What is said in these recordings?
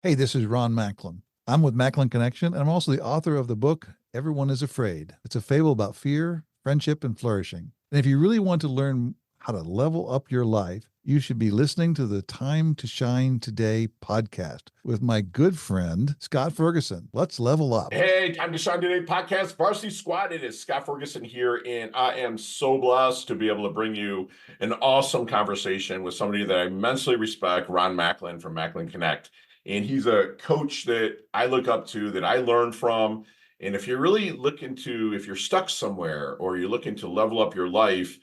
Hey, this is Ron Macklin. I'm with Macklin Connection, and I'm also the author of the book, Everyone is Afraid. It's a fable about fear, friendship, and flourishing. And if you really want to learn how to level up your life, you should be listening to the Time to Shine Today podcast with my good friend, Scott Ferguson. Let's level up. Hey, Time to Shine Today podcast, Varsity Squad. It is Scott Ferguson here, and I am so blessed to be able to bring you an awesome conversation with somebody that I immensely respect, Ron Macklin from Macklin Connect. And he's a coach that I look up to, that I learned from. And if you're really looking to, if you're stuck somewhere or you're looking to level up your life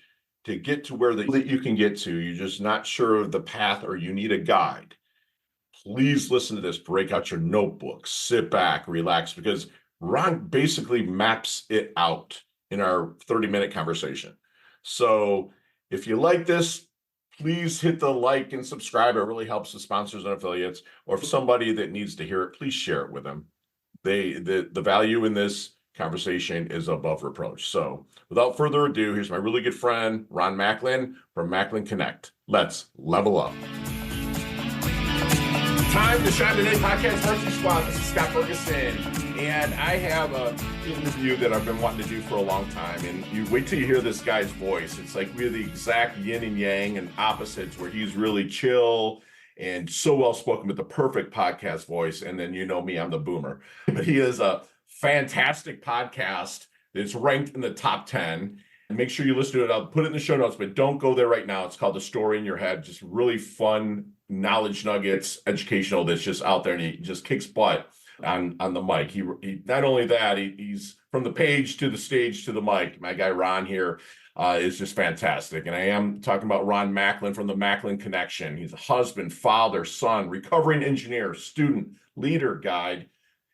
to get to where that you can get to, you're just not sure of the path or you need a guide, please listen to this. Break out your notebook, sit back, relax, because Ron basically maps it out in our 30-minute conversation. So if you like this, please hit the like and subscribe. It really helps the sponsors and affiliates. Or for somebody that needs to hear it, please share it with them. The value in this conversation is above reproach. So without further ado, here's my really good friend, Ron Macklin from Macklin Connect. Let's level up. Time to Shine Today podcast, Varsity Squad. This is Scott Ferguson, and I have an interview that I've been wanting to do for a long time. And you wait till you hear this guy's voice. It's like we're the exact yin and yang and opposites, where he's really chill and so well spoken with the perfect podcast voice. And then you know me, I'm the boomer. But he is a fantastic podcast that's ranked in the top 10. And make sure you listen to it. I'll put it in the show notes, but don't go there right now. It's called The Story in Your Head. Just really fun knowledge nuggets, educational, that's just out there, and he just kicks butt on the mic. He not only that, he's from the page to the stage to the mic. My guy Ron here is just fantastic. And I am talking about Ron Macklin from the Macklin Connection. He's a husband, father, son, recovering engineer, student, leader, guide,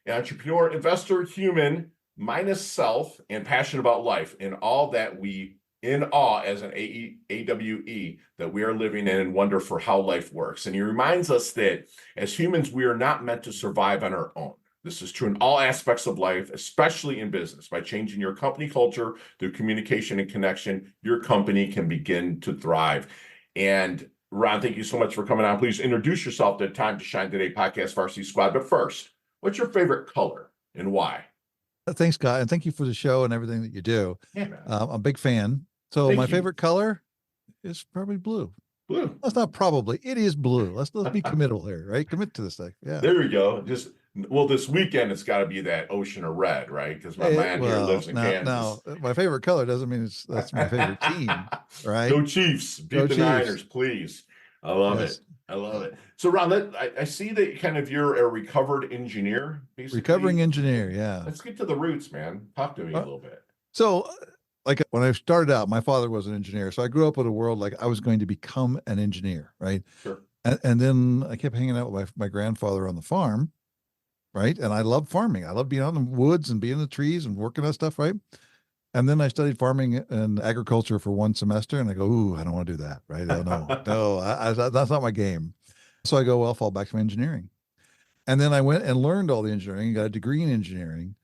entrepreneur, investor, human, minus self, and passionate about life, and all that we in awe as an AWE that we are living in and wonder for how life works. And he reminds us that as humans, we are not meant to survive on our own. This is true in all aspects of life, especially in business. By changing your company culture through communication and connection, your company can begin to thrive. And Ron, thank you so much for coming on. Please introduce yourself to Time to Shine Today podcast, Varsity Squad. But first, what's your favorite color and why? Thanks, Scott, and thank you for the show and everything that you do. Yeah, man. I'm a big fan. So Thank my you. favorite color is probably blue. Blue. That's not probably. It is blue. Let's be committal here, right? Commit to this thing. Yeah. There we go. Well, this weekend it's got to be that ocean of red, right? Because my man here lives in Kansas. Now, my favorite color doesn't mean that's my favorite team, right? Go Chiefs! Beat Go the Chiefs. Niners, please. I love Yes. it. I love it. So, Ron, I see that you're a recovered engineer, basically. Recovering engineer, yeah. Let's get to the roots, man. Talk to me a little bit. So, like when I started out, my father was an engineer, so I grew up in a world like I was going to become an engineer, right? Sure. And then I kept hanging out with my grandfather on the farm, right? And I loved farming. I loved being out in the woods and being in the trees and working on stuff, right? And then I studied farming and agriculture for one semester, and I go, ooh, I don't want to do that, right? Oh, no, that's not my game. So I go, well, I'll fall back to engineering. And then I went and learned all the engineering, got a degree in engineering.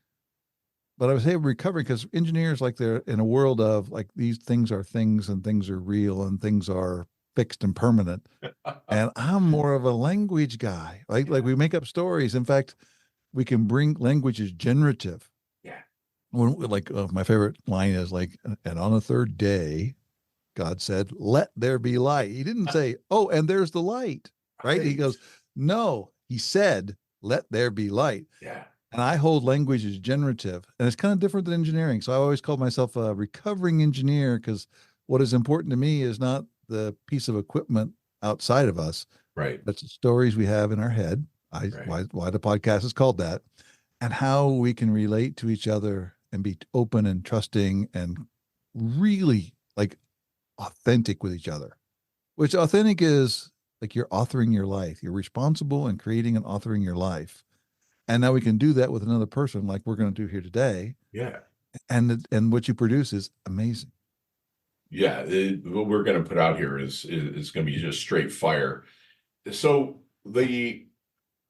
But I was able to recover because engineers, like, they're in a world of like, these things are things and things are real and things are fixed and permanent. And I'm more of a language guy. Like we make up stories. In fact, we can bring language is generative. Yeah. My favorite line is like, and on the third day, God said, let there be light. He didn't say, oh, and there's the light, right? He goes, no, he said, let there be light. Yeah. And I hold language as generative, and it's kind of different than engineering. So I always call myself a recovering engineer, because what is important to me is not the piece of equipment outside of us, right? But the stories we have in our head. Why the podcast is called that, and how we can relate to each other and be open and trusting and really like authentic with each other. Which authentic is like you're authoring your life. You're responsible in creating and authoring your life. And now we can do that with another person, like we're going to do here today. Yeah. And what you produce is amazing. Yeah. What we're going to put out here is going to be just straight fire. So the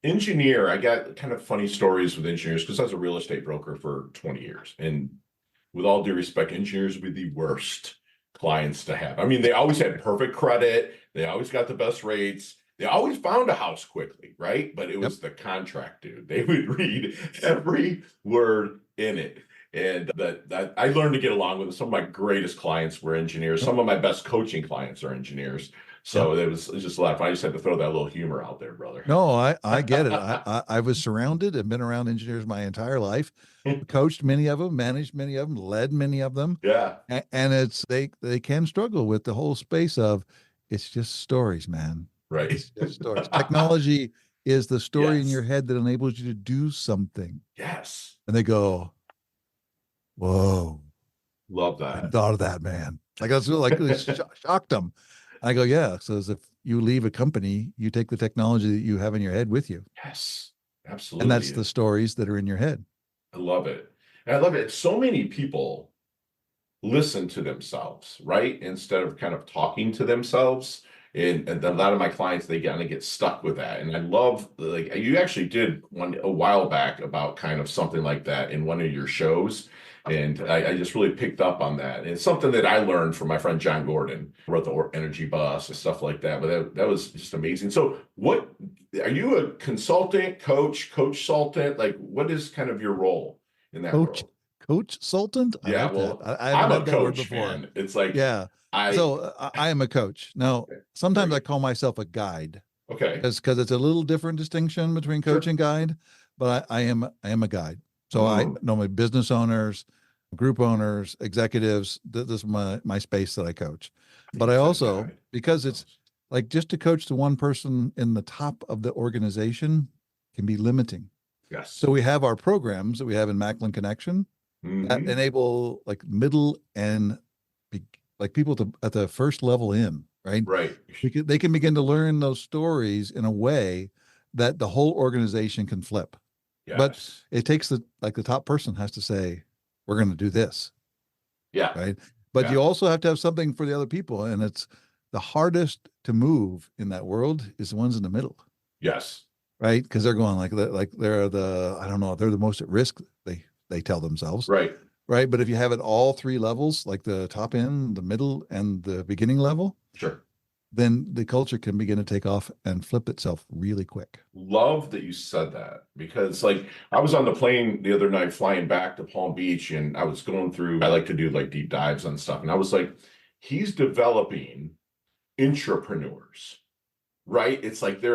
engineer, I got kind of funny stories with engineers because I was a real estate broker for 20 years. And with all due respect, engineers would be the worst clients to have. I mean, they always had perfect credit. They always got the best rates. They always found a house quickly, right? But it Yep. was the contract, dude. They would read every word in it. And that I learned to get along with it. Some of my greatest clients were engineers. Yep. Some of my best coaching clients are engineers. Yep. So it was just a lot of fun. I just had to throw that little humor out there, brother. No, I get it. I was surrounded and been around engineers my entire life, coached many of them, managed many of them, led many of them. Yeah, And it's they can struggle with the whole space of it's just stories, man. right. It's just stories. Technology is the story in Yes. your head that enables you to do something. Yes. And they go, whoa, Love I hadn't that. thought of that, man. Like that's like it shocked them. I go, yeah. So as if you leave a company, you take the technology that you have in your head with you. Yes, And that's absolutely. the stories that are in your head. I love it. And I love it. So many people listen to themselves, right? Instead of kind of talking to themselves. And a lot of my clients, they kind of get stuck with that. And I love, like, you actually did one a while back about kind of something like that in one of your shows. And I just really picked up on that. And it's something that I learned from my friend John Gordon, who wrote the Energy Bus and stuff like that. But that was just amazing. So what, are you a consultant, coach, consultant? Like, what is kind of your role in that Coach, world? coach sultant. I Yeah, like that. well, I haven't I'm a heard that word coach, before. man. It's like Yeah. I So I am a coach. Now, okay, sometimes I great. call myself a guide Okay, because it's a little different distinction between coach sure. and guide, but I am a guide. So I Mm, normally business owners, group owners, executives. This is my space that I coach. But you I said also, guide. because it's like just to coach the one person in the top of the organization can be limiting. Yes. So we have our programs that we have in Macklin Connection that Hmm. enable like middle and like people at the first level in, right? Right. They can begin to learn those stories in a way that the whole organization can flip. But Yes. it takes the top person has to say, we're going to do this, Yeah. right? But you Yeah. also have to have something for the other people. And it's the hardest to move in that world is the ones in the middle, Yes. right? Because they're going like they're the, I don't know, they're the most at risk, they tell themselves. Right. Right. But if you have it all three levels, like the top end, the middle, and the beginning level, Sure. then the culture can begin to take off and flip itself really quick. Love that you said that because, like, I was on the plane the other night flying back to Palm Beach and I was going through, I like to do like deep dives on stuff. And I was like, he's developing intrapreneurs, right? It's like they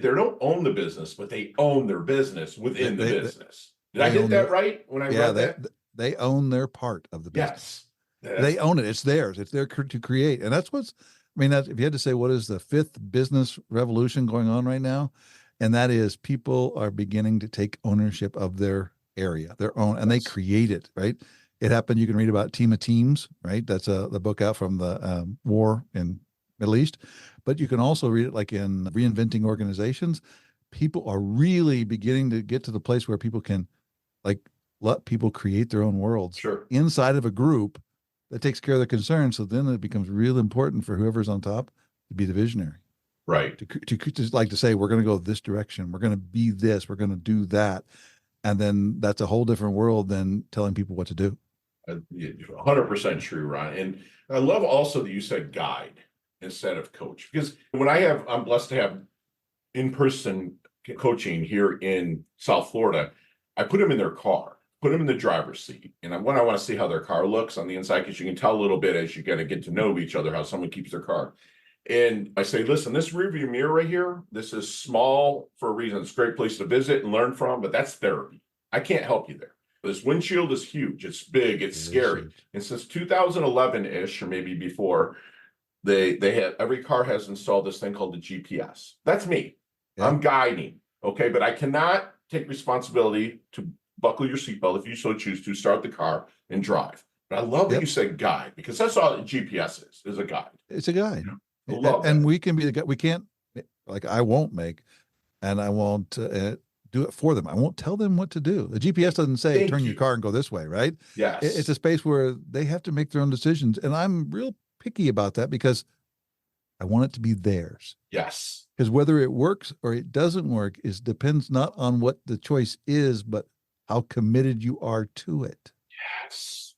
don't own the business, but they own their business They within the they they, business. Did I they hit own that their right when I yeah, read that? they own their part of the business. Yes. That's They own it. It's theirs. It's their to create. And that's what's I mean, if you had to say what is the fifth business revolution going on right now, and that is people are beginning to take ownership of their area, their own, and they yes. create it, right? It happened. You can read about Team of Teams, right? That's the book out from the war in Middle East, but you can also read it like in Reinventing Organizations. People are really beginning to get to the place where people can like let people create their own worlds Sure. inside of a group that takes care of the concerns. So then it becomes real important for whoever's on top to be the visionary, Right. to just like to say, we're going to go this direction. We're going to be this, we're going to do that. And then that's a whole different world than telling people what to do. 100% true, Ron. And I love also that you said guide instead of coach because I'm blessed to have in-person coaching here in South Florida. I put them in their car, put them in the driver's seat. And I want to see how their car looks on the inside because you can tell a little bit as you got to get to know each other, how someone keeps their car. And I say, listen, this rearview mirror right here, this is small for a reason. It's a great place to visit and learn from, but that's therapy. I can't help you there. This windshield is huge. It's big. It's scary. And since 2011-ish, or maybe before, they had every car has installed this thing called the GPS. That's me. Yeah. I'm guiding. Okay, but I cannot take responsibility to buckle your seatbelt if you so choose to, start the car and drive. But I love that Yep. you said guide because that's all GPS is a guide. It's a guide. I love And that. we can be the guy. We can't, like, I won't make, and I won't do it for them. I won't tell them what to do. The GPS doesn't say Thank turn your you. car and go this way, right? Yes. It's a space where they have to make their own decisions. And I'm real picky about that because I want it to be theirs. Yes. Because whether it works or it doesn't work depends not on what the choice is, but how committed you are to it. Yes.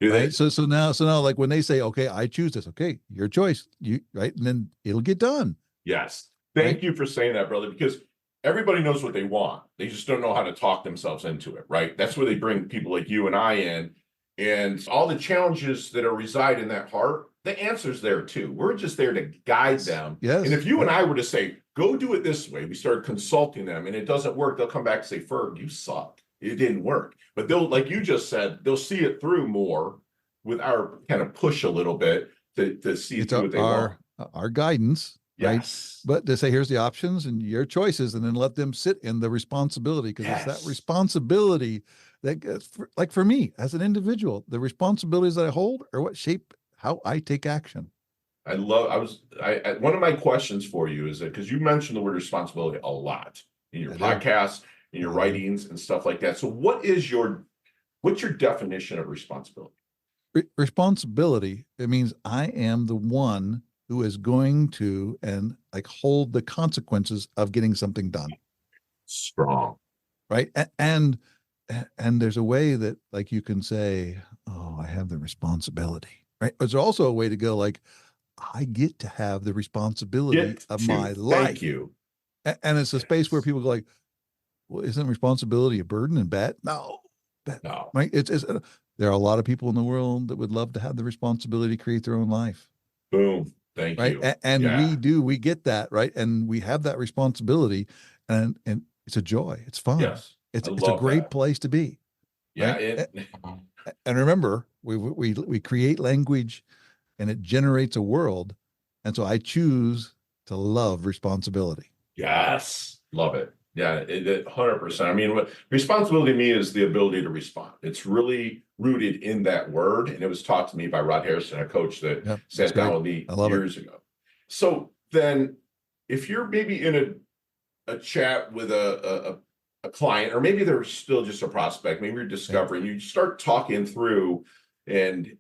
Right. So now like when they say, okay, I choose this, okay, your choice. You right, and then it'll get done. Yes. Thank you for saying that, brother, because everybody knows what they want. They just don't know how to talk themselves into it, right? That's where they bring people like you and I in. And all the challenges that are reside in that heart, the answer's there too. We're just there to guide them. Yes. And if you and I were to say, go do it this way, we started consulting them and it doesn't work, they'll come back and say, Ferg, you suck. It didn't work. But they'll, like you just said, they'll see it through more with our kind of push a little bit to see it's through what they want. Our guidance. Yes. Right. But to say, here's the options and your choices, and then let them sit in the responsibility, because it's that responsibility that gets, like for me as an individual, the responsibilities that I hold are what shape how I take action. One of my questions for you is that, because you mentioned the word responsibility a lot in your podcasts, in your writings and stuff like that. So what's your definition of responsibility? Responsibility, it means I am the one who is going to and like hold the consequences of getting something done. Strong. Right. And there's a way that like you can say, oh, I have the responsibility. Right. There's also a way to go like, I get to have the responsibility of my life. Thank you. And it's a space where people go like, well, isn't responsibility a burden and bad? No. No. Right. There are a lot of people in the world that would love to have the responsibility to create their own life. Boom. Thank you. And we get that, right? And we have that responsibility, and it's a joy. It's fun. Yes. It's a great place to be. Yeah. Right? And remember, we create language and it generates a world. And so I choose to love responsibility. Yes. Love it. Yeah, 100%. I mean, responsibility to me is the ability to respond. It's really rooted in that word. And it was taught to me by Rod Harrison, a coach that sat down with me years ago. So then if you're maybe in a chat with a client, or maybe they're still just a prospect, maybe you're discovering, you start talking through, and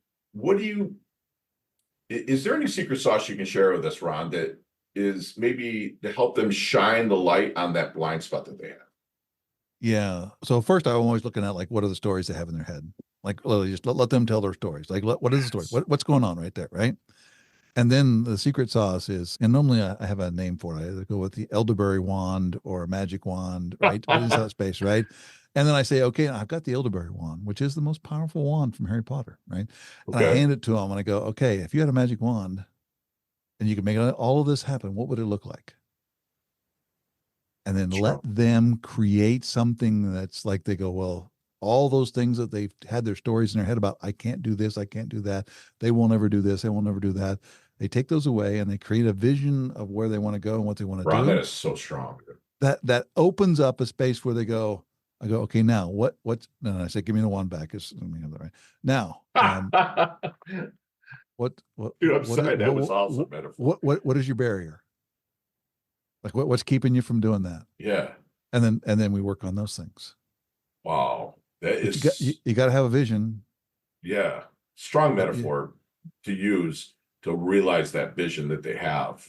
is there any secret sauce you can share with us, Ron, that is maybe to help them shine the light on that blind spot that they have? Yeah. So first, I'm always looking at like, what are the stories they have in their head? Like, literally, just let them tell their stories. Like, what is the story? What's going on right there, right? And then the secret sauce is, and normally I have a name for it. I either go with the elderberry wand or a magic wand, right? But inside that space, right? And then I say, okay, I've got the elderberry wand, which is the most powerful wand from Harry Potter, right? And I hand it to them and I go, okay, if you had a magic wand and you could make all of this happen, what would it look like? And then let them create something that's like, they go, well, all those things that they've had their stories in their head about, I can't do this, I can't do that, they won't ever do this, they won't ever do that. They take those away and they create a vision of where they want to go and what they want to do. That is so strong. That opens up a space where they go, I go, okay, now what's, and I say, give me the wand back. Now, Dude, I'm sorry, that was awesome metaphor. What is your barrier? Like what's keeping you from doing that? Yeah. And then we work on those things. Wow. That is, you got to have a vision. Yeah. Strong metaphor to use to realize that vision that they have.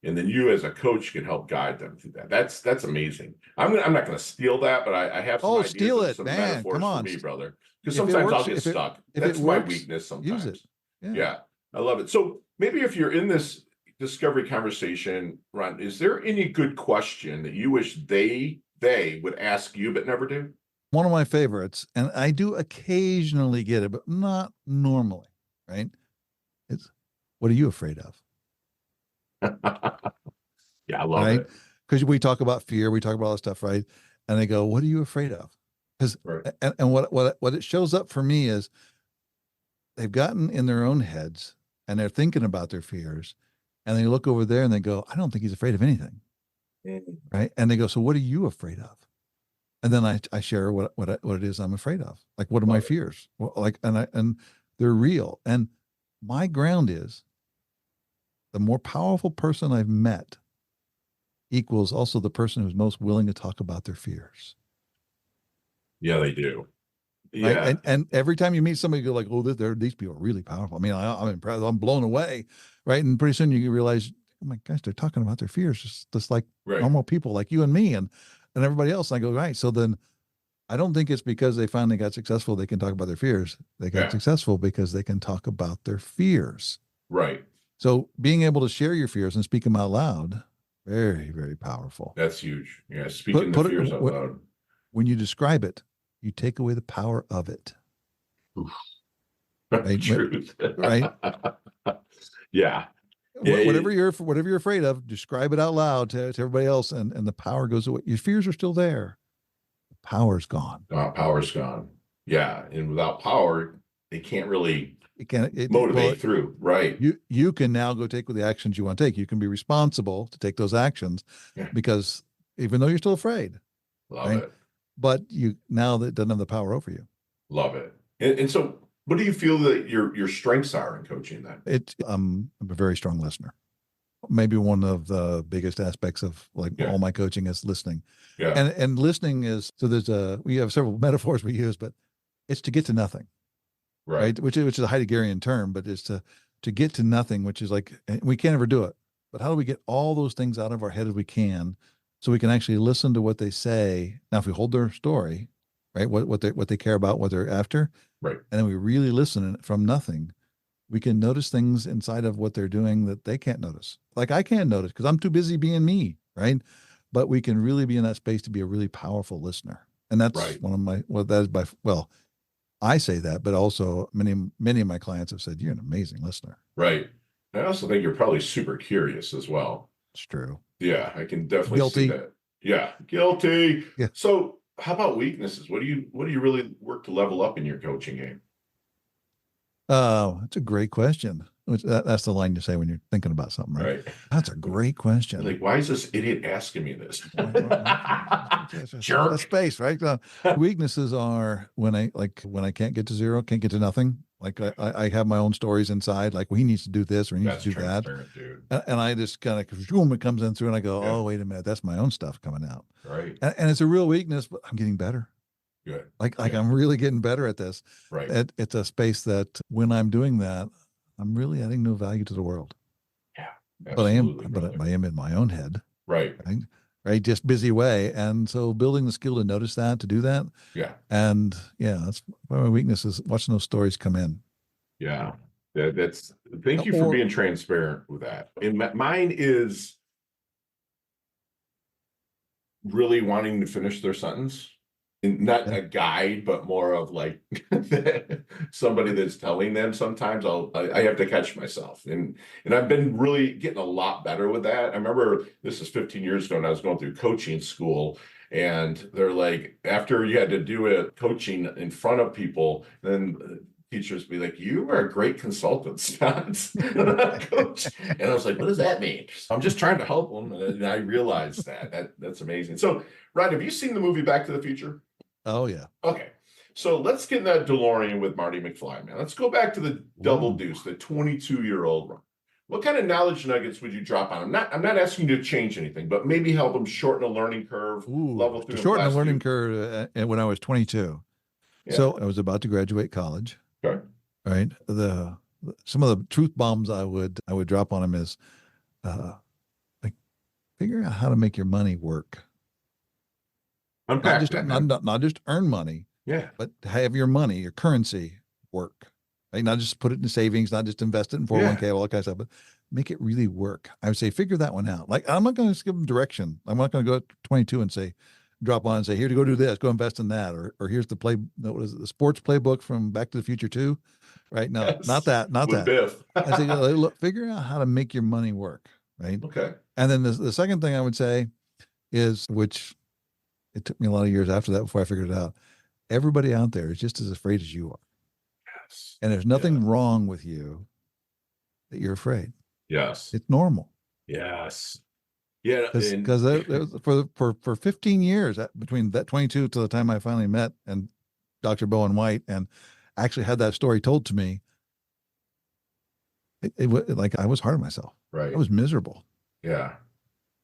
And then you as a coach can help guide them through that. That's amazing. I'm not going to steal that, but I have some ideas steal it, some man. metaphors Come on. for me, brother. Because sometimes I'll get stuck. That's my weakness sometimes. Use it. Yeah. I love it. So maybe if you're in this discovery conversation, Ron, is there any good question that you wish they would ask you but never do? One of my favorites, and I do occasionally get it, but not normally, right? It's, what are you afraid of? Yeah, I love it. Because we talk about fear, we talk about all this stuff, right? And they go, what are you afraid of? Because and what it shows up for me is they've gotten in their own heads and they're thinking about their fears, and they look over there and they go, I don't think he's afraid of anything. Right. And they go, so what are you afraid of? And then I share what it is I'm afraid of. Like, what are my fears? Well, like, and they're real. And my ground is the more powerful person I've met equals also the person who's most willing to talk about their fears. Yeah, they do. Yeah. Right? And every time you meet somebody, you go like, oh, these people are really powerful. I mean, I'm impressed. I'm blown away. Right. And pretty soon you realize, oh my gosh, they're talking about their fears, just like normal people like you and me and everybody else. And I go, right. So then I don't think it's because they finally got successful, they can talk about their fears. They got successful because they can talk about their fears. Right. So being able to share your fears and speak them out loud Very, very powerful. That's huge. Yeah. Speaking the Put it fears out loud. when you describe it, you take away the power of it. Oof. Right? Truth. Right? Yeah. Yeah. Whatever you're afraid of, describe it out loud to everybody else, and the power goes away. Your fears are still there. The power's gone. Power's gone. Yeah. And without power, they can't really It can motivate through. Right. You can now go take the actions you want to take. You can be responsible to take those actions, Yeah. because even though you're still afraid, Love right? it. But you now that doesn't have the power over you. Love it. And so what do you feel that your strengths are in coaching then? I'm a very strong listener. Maybe one of the biggest aspects of like all my coaching is listening. Yeah. And listening is, so we have several metaphors we use, but it's to get to nothing. Right. Which is a Heideggerian term, but it's to get to nothing, which is like, we can't ever do it. But how do we get all those things out of our head as we can, so we can actually listen to what they say? Now, if we hold their story, right, what they care about, what they're after, right, and then we really listen from nothing, we can notice things inside of what they're doing that they can't notice. Like I can't notice because I'm too busy being me, right? But we can really be in that space to be a really powerful listener. And that's one of my, I say that, but also many of my clients have said, you're an amazing listener. Right. I also think you're probably super curious as well. It's true. Yeah, I can definitely see that. Yeah, guilty. Yeah. So how about weaknesses? What do you really work to level up in your coaching game? That's a great question. That's the line you say when you're thinking about something, right? That's a great question. Like, why is this idiot asking me this? Jerk. Space, right? Weaknesses are when I can't get to zero, can't get to nothing. Like I have my own stories inside, like, well, he needs to do this or he needs to do that. Dude. And I just kind of, boom, it comes in through and I go, oh, wait a minute, that's my own stuff coming out. Right. And it's a real weakness, but I'm getting better. Good. Like I'm really getting better at this. Right. It's a space that when I'm doing that, I'm really adding no value to the world. Yeah. But I am in my own head. Right. Right. Just busy way. And so building the skill to notice that, to do that. Yeah. And that's one of my weaknesses, watching those stories come in. Yeah. Thank you for being transparent with that. And mine is really wanting to finish their sentence. Not a guide, but more of like somebody that's telling them. Sometimes I have to catch myself, and I've been really getting a lot better with that. I remember this is 15 years ago, and I was going through coaching school, and they're like, after you had to do a coaching in front of people, then teachers be like, "You are a great consultant, Scott, coach." And I was like, "What does that mean?" I'm just trying to help them, and I realized that's amazing. So, Ryan, have you seen the movie Back to the Future? Oh, yeah. Okay. So let's get in that DeLorean with Marty McFly, man. Let's go back to the Double Deuce, the 22-year-old Ron. What kind of knowledge nuggets would you drop on him? I'm not asking you to change anything, but maybe help him shorten a learning curve, level through. Shorten a learning curve when I was 22. Yeah. So I was about to graduate college. Okay. Right. Some of the truth bombs I would drop on him is like, figure out how to make your money work. Unpack not just earn money, but have your money, your currency work. Right? Not just put it in savings, not just invest it in 401k, all that kind of stuff, but make it really work. I would say figure that one out. Like, I'm not going to give them direction. I'm not going to go at 22 and say, drop on and say, here to go do this, go invest in that, or here's the the sports playbook from Back to the Future 2. Right? No, yes. not that. Biff. I say, look, figure out how to make your money work. Right. Okay. And then the second thing I would say is, which it took me a lot of years after that before I figured it out. Everybody out there is just as afraid as you are. Yes. And there's nothing wrong with you that you're afraid. Yes. It's normal. Yes. Yeah. Because for 15 years, between that 22 to the time I finally met and Dr. Bowen White and actually had that story told to me, it like I was hard on myself. Right. I was miserable. Yeah.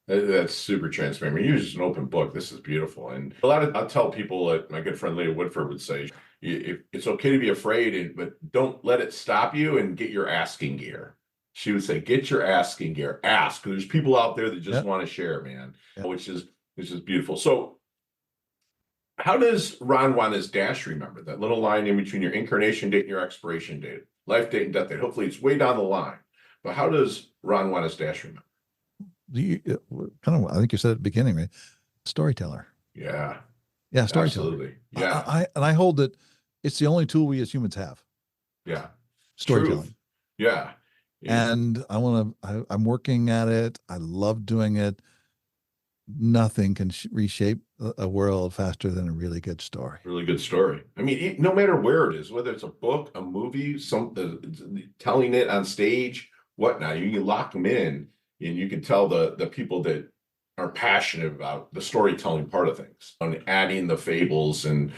That's super transparent. I mean, you're just an open book. This is beautiful. And I'll tell people that my good friend Leah Woodford would say, it's okay to be afraid, but don't let it stop you, and get your asking gear. She would say, get your asking gear, ask. There's people out there that just want to share, man, which is beautiful. So how does Ron want his dash remember? That little line in between your incarnation date and your expiration date, life date and death date. Hopefully it's way down the line. But how does Ron want his dash remember? kind of, I think you said at the beginning, right? Storyteller. Yeah, Yeah, storyteller. absolutely. Yeah, And I hold that it's the only tool we as humans have, yeah. Truth. storytelling. Yeah. It, And I'm working at it. I love doing it. Nothing can reshape a world faster than a really good story. really good story. I mean, no matter where it is, whether it's a book, a movie, telling it on stage, whatnot, you can lock them in, and you can tell the people that are passionate about the storytelling part of things, on adding the fables and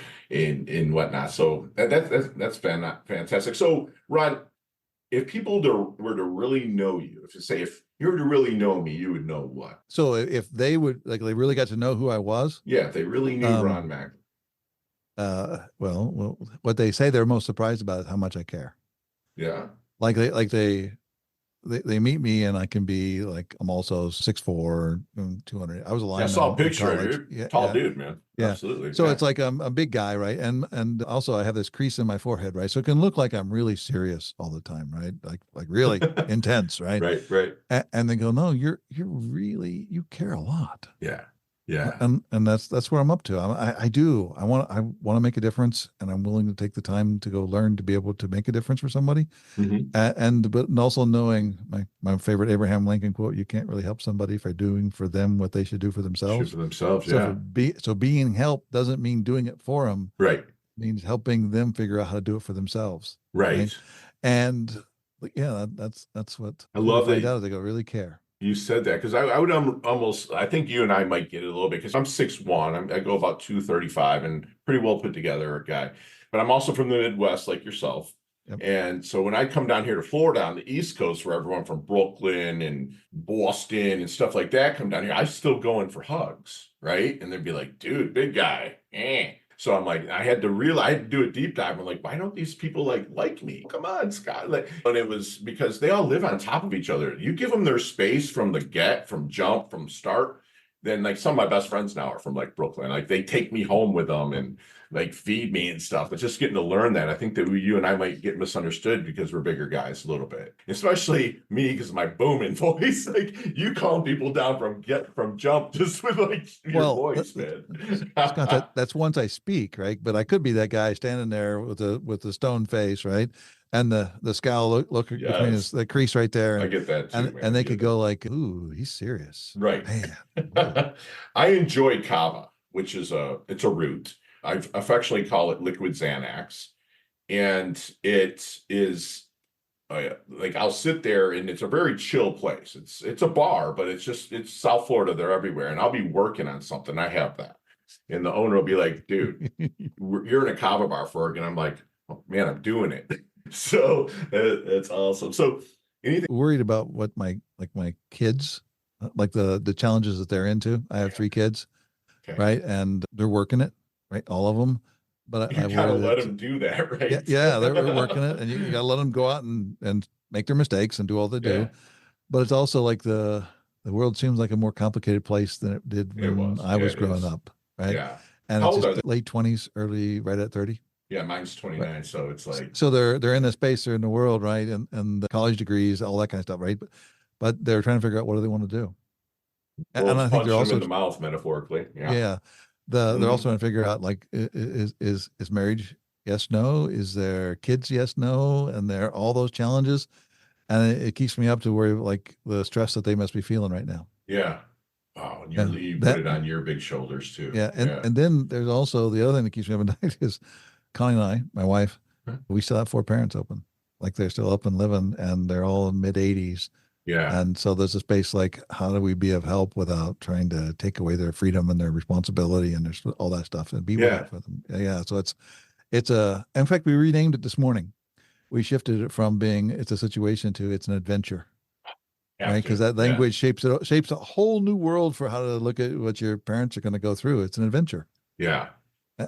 whatnot. So that's fantastic. So, Ron, if people were to really know you, if you were to really know me, you would know what? So if they would like, they really got to know who I was. Yeah, if they really knew Ron Um, Macklin. well, what they say they're most surprised about is how much I care. Yeah. Like they meet me and I can be like, I'm also 6'4", 200. I was a I saw a lineman in picture of college. you. Yeah, Tall yeah, dude, man. yeah. Absolutely. So Yeah. it's like I'm a big guy, right? And also I have this crease in my forehead, right? So it can look like I'm really serious all the time, right? Like really intense, right? Right, right. And they go, no, you're really, you care a lot. Yeah. Yeah. And that's where I'm up to. I want to make a difference, and I'm willing to take the time to go learn to be able to make a difference for somebody. Mm-hmm. And also knowing my favorite Abraham Lincoln quote: "You can't really help somebody for doing for them what they should do for Shoot themselves." for themselves. So Yeah. being help doesn't mean doing it for them. Right. It means helping them figure out how to do it for themselves. Right. Right. And yeah, that's what I people love find that out. They go, really care. you said that, because I would almost, I think you and I might get it a little bit, because I'm 6'1". I go about 235 and pretty well put together guy. But I'm also from the Midwest, like yourself. Yep. And so when I come down here to Florida on the East Coast, where everyone from Brooklyn and Boston and stuff like that come down here, I still go in for hugs, right? And they'd be like, dude, big guy. Eh. So I'm like, I had to do a deep dive. I'm like, why don't these people like me? Come on, Scott. And it was because they all live on top of each other. You give them their space from jump, from start. Then like some of my best friends now are from like Brooklyn. Like they take me home with them and like feed me and stuff. But just getting to learn that, I think that you and I might get misunderstood because we're bigger guys a little bit, especially me because of my booming voice. Like you calm people down from jump just with like your voice, man. Scott, that's once I speak, right? But I could be that guy standing there with the stone face, right? And the scowl look between Yes, the crease right there, I get that too, man. and they could go like, "Ooh, he's serious." Right. Man, wow. I enjoy kava, which is it's a root. I affectionately call it liquid Xanax, and it is like I'll sit there and it's a very chill place. It's a bar, but it's South Florida. They're everywhere, and I'll be working on something. I have that, and the owner will be like, "Dude, you're in a kava bar, Fergie," and I'm like, "Oh, man, I'm doing it." So that's awesome. So anything Worried about what my kids, like the challenges that they're into. I have 3 kids, okay. right? And they're working it, right? All of them. But You I gotta worry let that them do that, right? yeah, they're working it, and you got to let them go out and make their mistakes and do all they Yeah, do. But it's also like the world seems like a more complicated place than it did it when was. I Yeah, was it growing is. up, right? Yeah. And How it's old are they? just late 20s, early right at 30. Yeah, mine's Right. 29, so it's like So they're in the space, they're in the world, right? And the college degrees, all that kind of stuff, right? But they're trying to figure out what do they want to do. And world's I think they're punching them in also the mouth, metaphorically. Yeah. yeah, they're Hmm. also trying to figure out like is marriage yes, no? Is there kids yes, no? And there all those challenges. And it keeps me up to where like the stress that they must be feeling right now. Yeah. Wow, and Yeah, you put that it on your big shoulders too. yeah, Yeah. and then there's also the other thing that keeps me up at night is Connie and I, my wife, Huh? we still have 4 parents open, like they're still up and living, and they're all in mid 80s, Yeah. and so there's a space like how do we be of help without trying to take away their freedom and their responsibility and there's all that stuff and be Yeah. there for them. Yeah, so it's a in fact we renamed it this morning. We shifted it from being it's a situation to it's an adventure. Have Right, because to. that Yeah. language shapes a whole new world for how to look at what your parents are going to go through. It's an adventure, Yeah.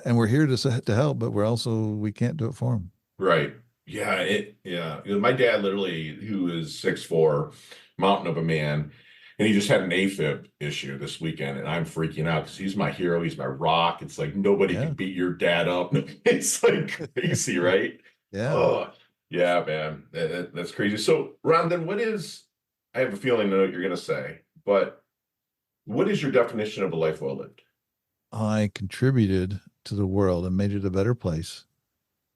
and we're here to help, but we can't do it for them. Right. Yeah. Yeah. You know, my dad literally, who is 6'4", mountain of a man, and he just had an AFib issue this weekend, and I'm freaking out because he's my hero. He's my rock. It's like nobody Yeah, can beat your dad up. It's like crazy, right? yeah. Oh, yeah, man. That's crazy. So, Ron, then I have a feeling I know what you're going to say, but what is your definition of a life well lived? I contributed to the world and made it a better place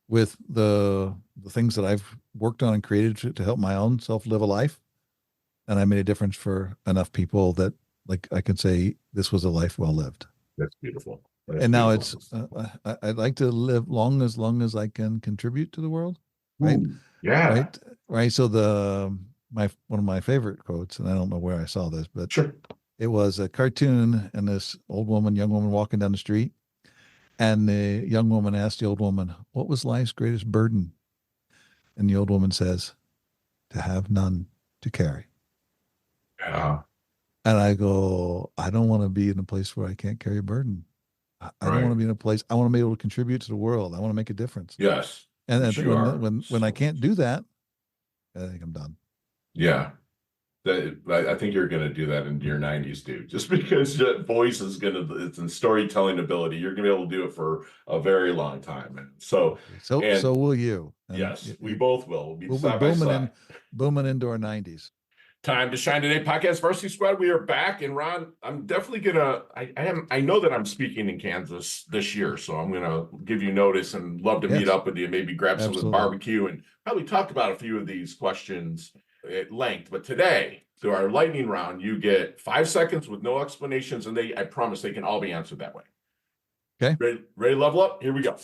with the things that I've worked on and created to help my own self live a life. And I made a difference for enough people that like I can say this was a life well lived. That's beautiful. That's And now beautiful. it's I'd like to live long as I can contribute to the world, right? Ooh, yeah, Right, right. So the my one of my favorite quotes, and I don't know where I saw this, but sure. it was a cartoon and this young woman walking down the street, and the young woman asked the old woman, "What was life's greatest burden?" And the old woman says, "To have none to carry." Yeah, And I go, I don't want to be in a place where I can't carry a burden. I don't want right. to be in a place. I want to be able to contribute to the world. I want to make a difference. Yes, And yes, you are. when I can't do that, I think I'm done. Yeah. I think you're going to do that in your 90s, dude. Just because your voice is going to, it's in storytelling ability, you're going to be able to do it for a very long time. And so, So and will you. And yes, we both will. We'll be we'll be side by side. booming into our 90s. Time to shine today, podcast Varsity Squad. We are back, and Ron, I'm definitely gonna. I know that I'm speaking in Kansas this year, so I'm gonna give you notice and love to meet Yes, up with you. Maybe grab some of the absolutely. barbecue and probably talk about a few of these questions at length. But today, through our lightning round, you get 5 seconds with no explanations, and I promise they can all be answered that way. Okay. Ready to level up? Here we go.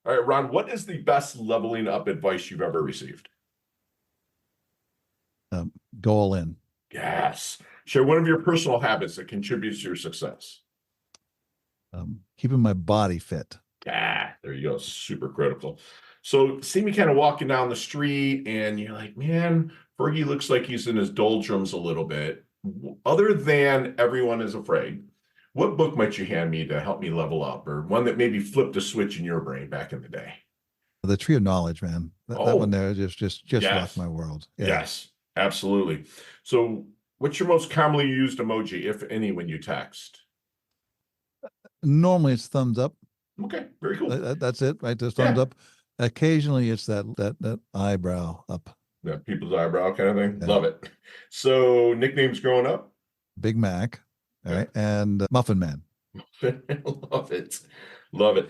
All right, Ron, what is the best leveling up advice you've ever received? Go all in. Yes. Share one of your personal habits that contributes to your success. Keeping my body fit. Yeah, there you go. Super critical. So see me kind of walking down the street and you're like, man, Fergie looks like he's in his doldrums a little bit. Other than Everyone is Afraid, what book might you hand me to help me level up, or one that maybe flipped a switch in your brain back in the day? The Tree of Knowledge, man. That one Oh, there just rocked yes. my world. Yeah. Yes, absolutely. So what's your most commonly used emoji, if any, when you text? Normally it's thumbs up. Okay, very cool. That's it, right? There's thumbs Yeah. up. Occasionally it's that eyebrow up. Yeah, people's eyebrow kind of thing. Yeah. Love it. So nicknames growing up? Big Mac, all right, and Muffin Man. Love it. Love it.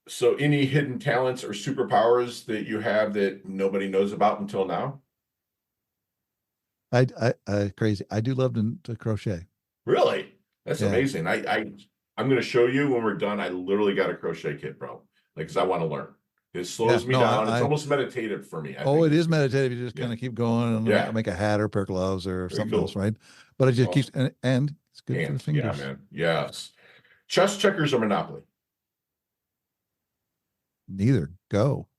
So any hidden talents or superpowers that you have that nobody knows about until now? I crazy. I do love to crochet. Really? That's Yeah. amazing. I'm going to show you when we're done. I literally got a crochet kit, bro. Like, cause I want to learn. It slows Yeah, me no, down. It's almost meditative for me. I think it is it's meditative. You just yeah. kind of keep going and Yeah. make a hat or pair of gloves or Very something else, cool. right? But it just keeps Awesome. and it's good for the Hands. Yeah, fingers. man. Yes. Chess, checkers, or Monopoly? Neither. Go.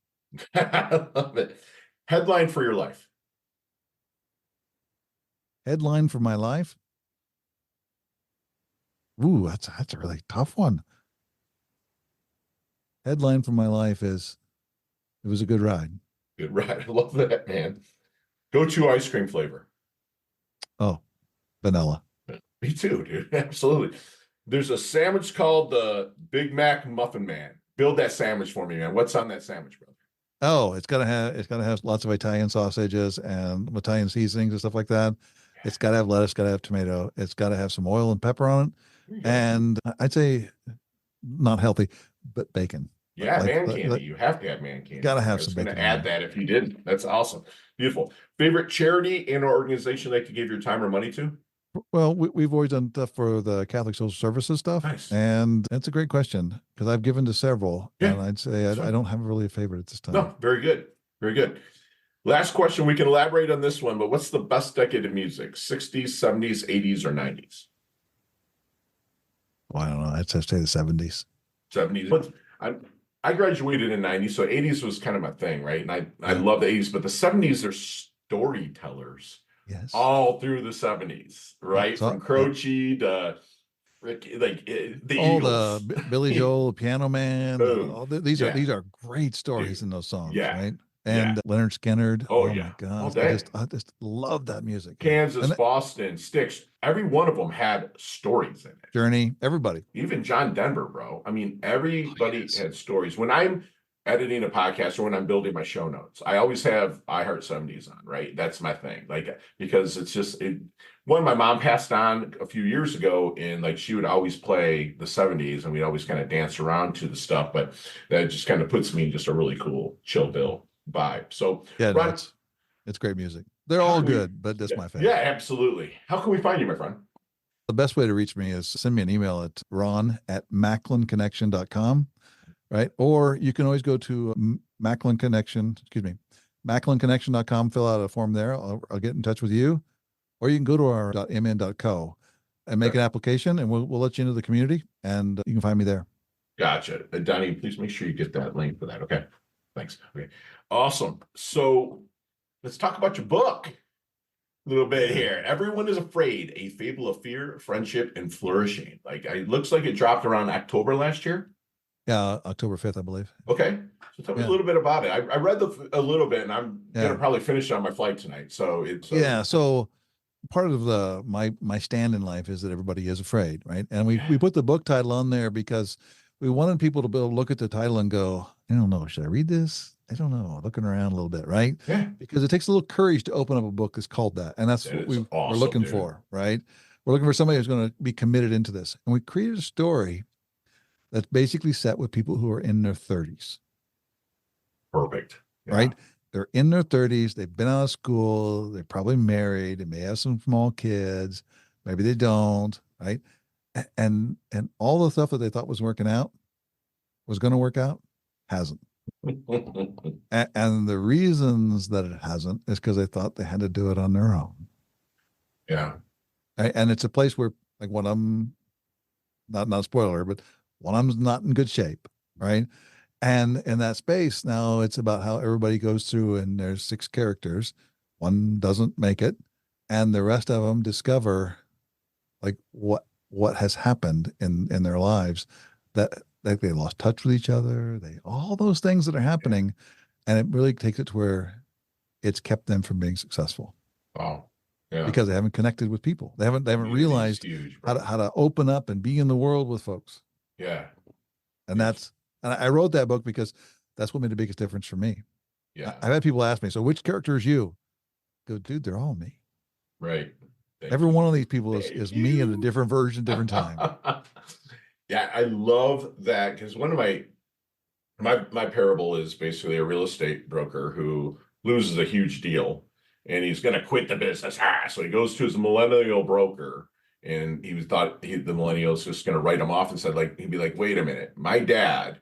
I love it. Headline for your life. Headline for my life. Ooh, that's a really tough one. Headline for my life is it was a good ride. Good ride. I love that, man. Go-to ice cream flavor. Oh, vanilla. Me too, dude. Absolutely. There's a sandwich called the Big Mac Muffin Man. Build that sandwich for me, man. What's on that sandwich, brother? Oh, it's gotta have lots of Italian sausages and Italian seasonings and stuff like that. It's gotta have lettuce, gotta have tomato. It's gotta have some oil and pepper on it. There you go. And I'd say not healthy, but bacon. Yeah, man candy. You have to have man candy. Gotta have I was some going bacon to in add there. that if you didn't. That's awesome. Beautiful. Favorite charity and or organization like to give your time or money to? Well, we've always done stuff for the Catholic Social Services stuff, Nice. and that's a great question because I've given to several, Yeah, and I'd say I don't have really a favorite at this time. No, very good. Very good. Last question. We can elaborate on this one, but what's the best decade of music? 60s, 70s, 80s, or 90s? Well, I don't know. I'd say the 70s. 70s. But I graduated in 90s, so 80s was kind of my thing, right? And I Yeah. love the 80s, but the 70s are storytellers Yes. all through the 70s, right? So, From Croce to the all Eagles. the Billy Joel, Piano Man, Boom. these Yeah. are great stories Dude. in those songs, Yeah. right? Yeah. And Leonard Skinner. Oh, Oh yeah. my All gosh, day. I just love that music. Kansas, And Boston, Styx, every one of them had stories in it. Journey, everybody. Even John Denver, bro. I mean, everybody Yes. had stories. When I'm editing a podcast or when I'm building my show notes. I always have I Heart 70s on, right? That's my thing. Like, because it's just one, my mom passed on a few years ago, and like she would always play the 70s and we'd always kind of dance around to the stuff, but that just kind of puts me in just a really cool chill bill vibe. So Yeah, no, Ron, it's great music. They're how all can we, good, but that's my yeah, favorite. absolutely. How can we find you, my friend? The best way to reach me is send me an email at ron@macklinconnection.com, right? Or you can always go to Macklin Connection, macklinconnection.com, fill out a form there. I'll get in touch with you. Or you can go to our .mn.co and make Okay. an application, and we'll let you into the community, and you can find me there. Gotcha. Donnie, please make sure you get that link for that. Okay. Thanks. Okay. Awesome. So let's talk about your book a little bit here. Everyone is Afraid, A Fable of Fear, Friendship, and Flourishing. Like, it looks like it dropped around October last year. Yeah, October 5th, I believe. Okay. So tell me a little bit about it. I read a little bit, and I'm going to probably finish it on my flight tonight. So it's so part of my stand in life is that everybody is afraid, right? And we put the book title on there because we wanted people to be able to look at the title and go, I don't know, should I read this? I don't know, looking around a little bit, right? Yeah. Because it takes a little courage to open up a book that's called that. And that's what we're looking for, right? We're looking for somebody who's going to be committed into this. And we created a story that's basically set with people who are in their 30s. Perfect. Yeah. Right? They're in their 30s. They've been out of school. They're probably married. They may have some small kids. Maybe they don't, right? And all the stuff that they thought was working out was going to work out hasn't. And the reasons that it hasn't is because they thought they had to do it on their own. Yeah. And it's a place where, like, one of them, not a spoiler, but one of them's not in good shape, right? And in that space now, it's about how everybody goes through, and there's 6 characters. One doesn't make it, and the rest of them discover, like, what has happened in their lives, that like they lost touch with each other, all those things that are happening, and it really takes it to where it's kept them from being successful. Wow. Yeah. Because they haven't connected with people. They haven't realized how to open up and be in the world with folks. Yeah. And I wrote that book because that's what made the biggest difference for me. Yeah. I've had people ask me, so which character is you? I go, dude, they're all me. Right. Every one of these people is me in a different version, different time. Yeah, I love that, because one of my parable is basically a real estate broker who loses a huge deal, and he's going to quit the business. So he goes to his millennial broker, and he thought the millennial's just going to write him off, and said, like, he'd be like, wait a minute, my dad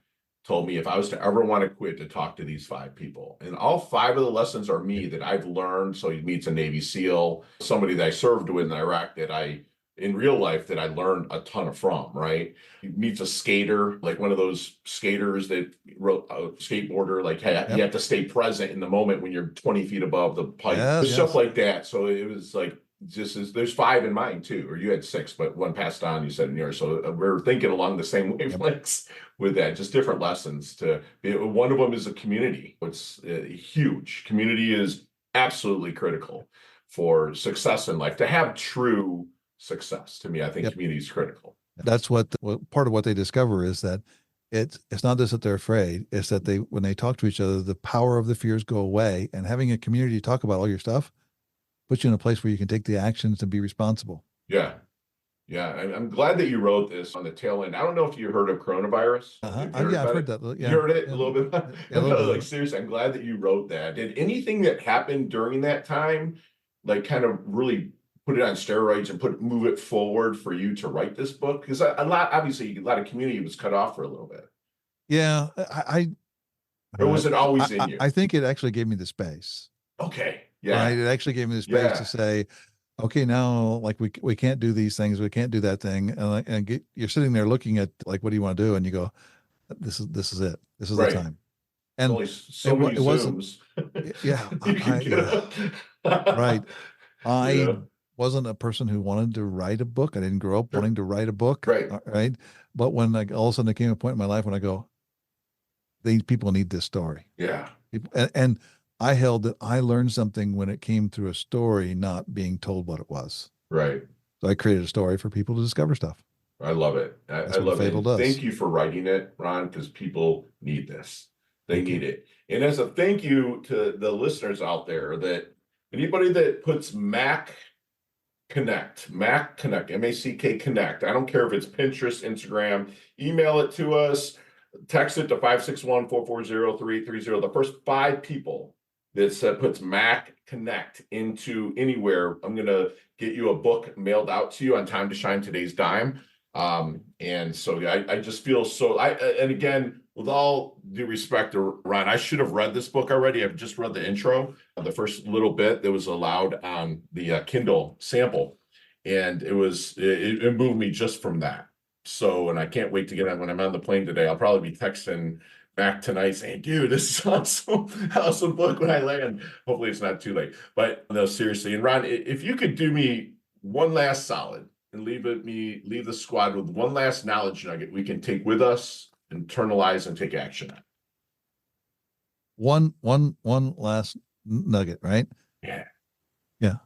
told me if I was to ever want to quit, to talk to these 5 people. And all 5 of the lessons are me that I've learned. So he meets a Navy SEAL, somebody that I served with in Iraq that in real life that I learned a ton from, right? He meets a skater, like one of those skaters that wrote a skateboarder, like, hey, you have to stay present in the moment when you're 20 feet above the pipe, stuff like that. So it was like, there's 5 in mine too, or you had 6, but one passed on, you said in yours. So we're thinking along the same wavelengths with that, just different lessons to be. One of them is a community. It's huge. Community is absolutely critical for success in life. To have true success, to me, I think community is critical. That's what part of what they discover is that it's not just that they're afraid, it's that when they talk to each other, the power of the fears go away, and having a community to talk about all your stuff puts you in a place where you can take the actions and be responsible. Yeah. Yeah. I'm glad that you wrote this on the tail end. I don't know if you heard of coronavirus. I've heard that. Yeah. You heard it a little bit? Yeah, a little like, bit. seriously, I'm glad that you wrote that. Did anything that happened during that time, like, kind of really put it on steroids and move it forward for you to write this book? Because obviously a lot of community was cut off for a little bit. Yeah. Or was it always in you? I think it actually gave me the space. Okay. Yeah. Right? It actually gave me the space to say, okay, now, like, we can't do these things. We can't do that thing. And you're sitting there looking at, like, what do you want to do? And you go, this is it. This is the time. And only so many Zooms. Right. I wasn't a person who wanted to write a book. I didn't grow up wanting to write a book. Right. But when, like, all of a sudden there came a point in my life when I go, these people need this story. Yeah. And I held that I learned something when it came through a story, not being told what it was. Right. So I created a story for people to discover stuff. I love it. I love it. Thank you for writing it, Ron, because people need this. They Thank you. need it. And as a thank you to the listeners out there, that anybody that puts Mac Connect, MACK Connect. I don't care if it's Pinterest, Instagram, email it to us, text it to 561-440-3830. The first 5 people that puts Mac Connect into anywhere, I'm going to get you a book mailed out to you on Time to Shine Today's Dime. And so I just feel so, and again, with all due respect to Ron, I should have read this book already. I've just read the intro, the first little bit that was allowed on the Kindle sample. And it moved me just from that. So, and I can't wait to get on when I'm on the plane today. I'll probably be texting back tonight saying, dude, this is awesome book when I land. Hopefully it's not too late, but no, seriously. And Ron, if you could do me one last solid and leave the squad with one last knowledge nugget we can take with us, internalize, and take action on. One last nugget, right? Yeah. Yeah.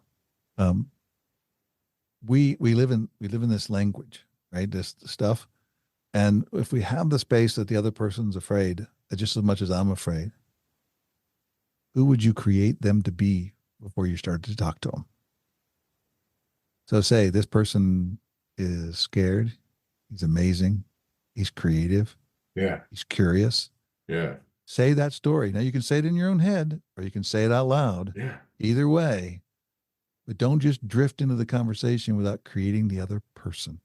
We live in this language, right? This stuff. And if we have the space that the other person's afraid, just as much as I'm afraid, who would you create them to be before you start to talk to them? So say this person is scared. He's amazing. He's creative. Yeah. He's curious. Yeah. Say that story. Now you can say it in your own head or you can say it out loud. Yeah. Either way, but don't just drift into the conversation without creating the other person.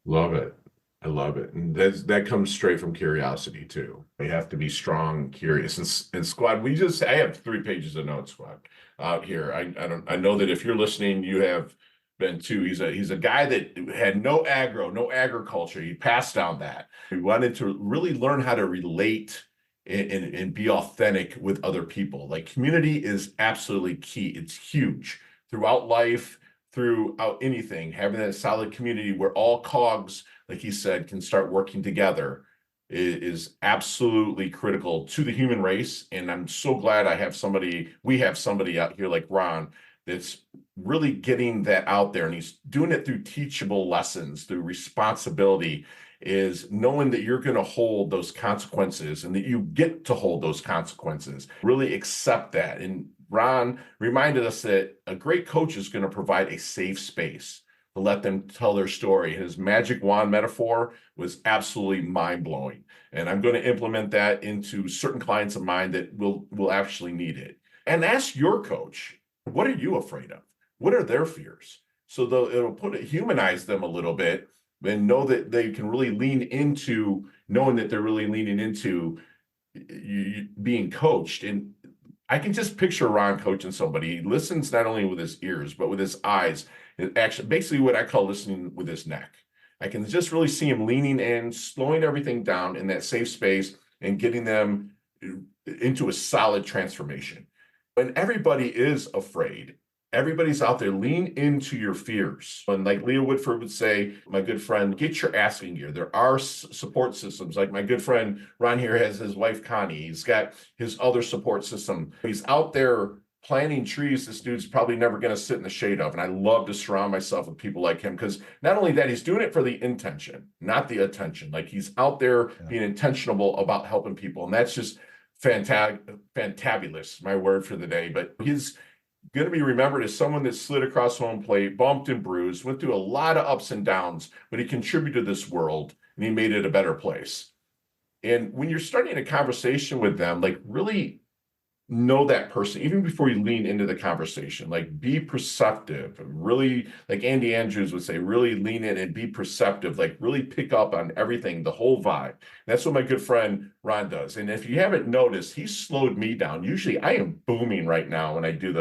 Love it. I love it. And that comes straight from curiosity too. You have to be strong, curious. And squad, I have 3 pages of notes, squad, out here. I know that if you're listening, you have been too. He's a guy that had no agriculture. He passed down that. He wanted to really learn how to relate and be authentic with other people. Like, community is absolutely key. It's huge throughout life, throughout anything. Having that solid community where all cogs, like he said, can start working together is absolutely critical to the human race. And I'm so glad we have somebody out here like Ron that's really getting that out there. And he's doing it through teachable lessons, through responsibility, is knowing that you're going to hold those consequences and that you get to hold those consequences. Really accept that. And Ron reminded us that a great coach is going to provide a safe space to let them tell their story. His magic wand metaphor was absolutely mind-blowing. And I'm going to implement that into certain clients of mine that will actually need it. And ask your coach, what are you afraid of? What are their fears? So it'll humanize them a little bit and know that they can really lean into knowing that they're really leaning into being coached. And I can just picture Ron coaching somebody. He listens not only with his ears, but with his eyes. It actually, basically what I call listening with his neck. I can just really see him leaning in, slowing everything down in that safe space and getting them into a solid transformation. When everybody is afraid, everybody's out there, lean into your fears. And like Leah Woodford would say, my good friend, get your asking gear. There are support systems. Like my good friend Ron here has his wife, Connie. He's got his other support system. He's out there planting trees this dude's probably never going to sit in the shade of. And I love to surround myself with people like him, because not only that, he's doing it for the intention, not the attention. Like, he's out there being intentional about helping people. And that's just fantabulous, my word for the day. But he's going to be remembered as someone that slid across home plate, bumped and bruised, went through a lot of ups and downs, but he contributed to this world and he made it a better place. And when you're starting a conversation with them, like, really know that person even before you lean into the conversation. Like, be perceptive, really, like Andy Andrews would say, really lean in and be perceptive, like really pick up on everything, the whole vibe. And that's what my good friend Ron does. And if you haven't noticed, he slowed me down. Usually I am booming right now when I do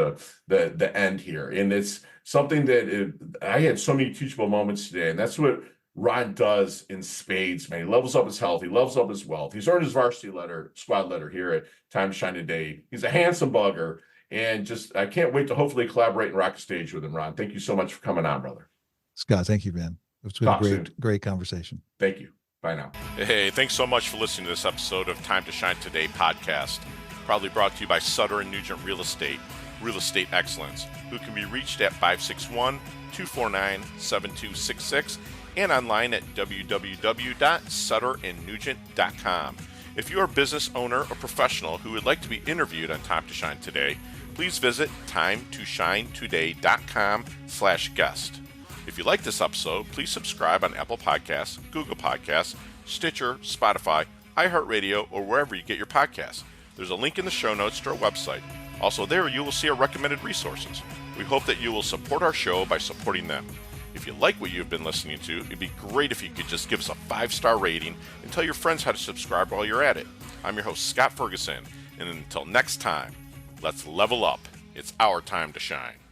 the end here. And it's something that I had so many teachable moments today. And that's what Ron does in spades, man. He levels up his health. He levels up his wealth. He's earned his varsity squad letter here at Time to Shine Today. He's a handsome bugger. And I can't wait to hopefully collaborate and rock a stage with him, Ron. Thank you so much for coming on, brother. Scott, thank you, man. It's been a great conversation. Thank you. Bye now. Hey, thanks so much for listening to this episode of Time to Shine Today podcast. Proudly brought to you by Sutter & Nugent Real Estate Excellence, who can be reached at 561-249-7266 and online at www.sutterandnugent.com. If you are a business owner or professional who would like to be interviewed on Time to Shine Today, please visit timetoshinetoday.com/guest. If you like this episode, please subscribe on Apple Podcasts, Google Podcasts, Stitcher, Spotify, iHeartRadio, or wherever you get your podcasts. There's a link in the show notes to our website. Also there, you will see our recommended resources. We hope that you will support our show by supporting them. If you like what you've been listening to, it'd be great if you could just give us a 5-star rating and tell your friends how to subscribe while you're at it. I'm your host, Scott Ferguson, and until next time, let's level up. It's our time to shine.